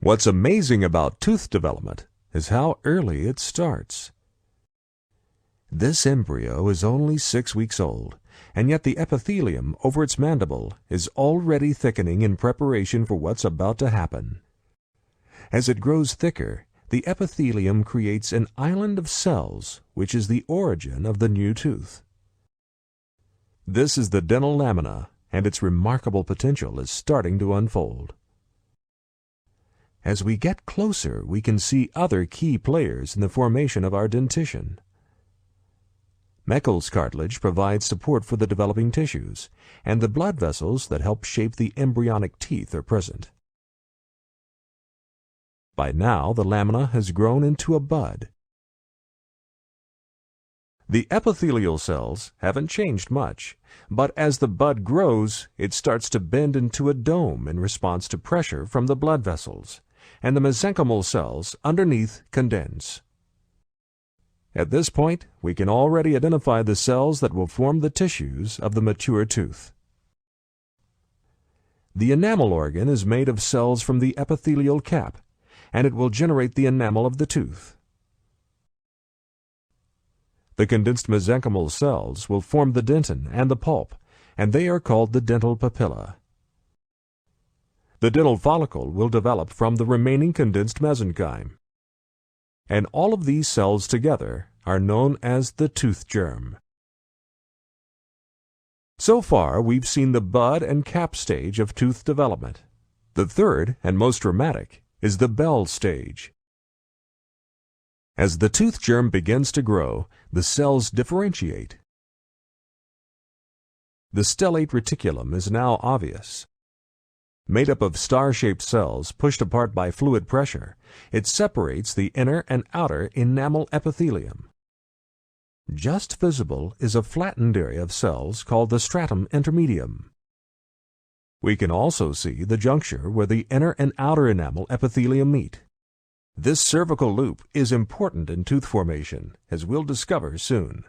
What's amazing about tooth development is how early it starts. This embryo is only 6 weeks old, and yet the epithelium over its mandible is already thickening in preparation for what's about to happen. As it grows thicker, the epithelium creates an island of cells, which is the origin of the new tooth. This is the dental lamina, and its remarkable potential is starting to unfold. As we get closer, we can see other key players in the formation of our dentition. Meckel's cartilage provides support for the developing tissues, and the blood vessels that help shape the embryonic teeth are present. By now, the lamina has grown into a bud. The epithelial cells haven't changed much, but as the bud grows, it starts to bend into a dome in response to pressure from the blood vessels, and the mesenchymal cells underneath condense. At this point, we can already identify the cells that will form the tissues of the mature tooth. The enamel organ is made of cells from the epithelial cap, and it will generate the enamel of the tooth. The condensed mesenchymal cells will form the dentin and the pulp, and they are called the dental papilla. The dental follicle will develop from the remaining condensed mesenchyme. And all of these cells together are known as the tooth germ. So far, we've seen the bud and cap stage of tooth development. The third, and most dramatic, is the bell stage. As the tooth germ begins to grow, the cells differentiate. The stellate reticulum is now obvious. Made up of star-shaped cells pushed apart by fluid pressure, it separates the inner and outer enamel epithelium. Just visible is a flattened area of cells called the stratum intermedium. We can also see the juncture where the inner and outer enamel epithelium meet. This cervical loop is important in tooth formation, as we'll discover soon.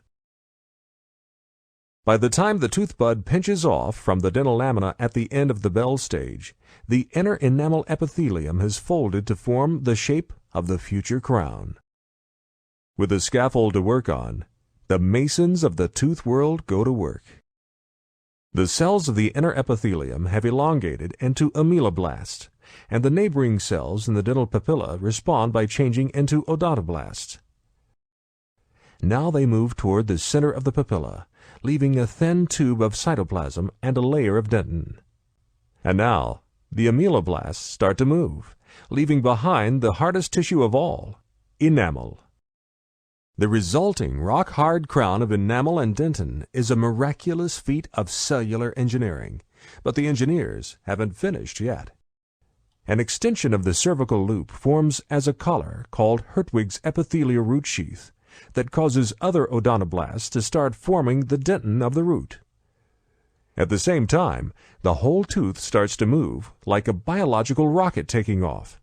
By the time the tooth bud pinches off from the dental lamina at the end of the bell stage, the inner enamel epithelium has folded to form the shape of the future crown. With the scaffold to work on, the masons of the tooth world go to work. The cells of the inner epithelium have elongated into ameloblasts, and the neighboring cells in the dental papilla respond by changing into odontoblasts. Now they move toward the center of the papilla, leaving a thin tube of cytoplasm and a layer of dentin. And now, the ameloblasts start to move, leaving behind the hardest tissue of all, enamel. The resulting rock-hard crown of enamel and dentin is a miraculous feat of cellular engineering, but the engineers haven't finished yet. An extension of the cervical loop forms as a collar called Hertwig's epithelial root sheath that causes other odontoblasts to start forming the dentin of the root. At the same time, the whole tooth starts to move like a biological rocket taking off.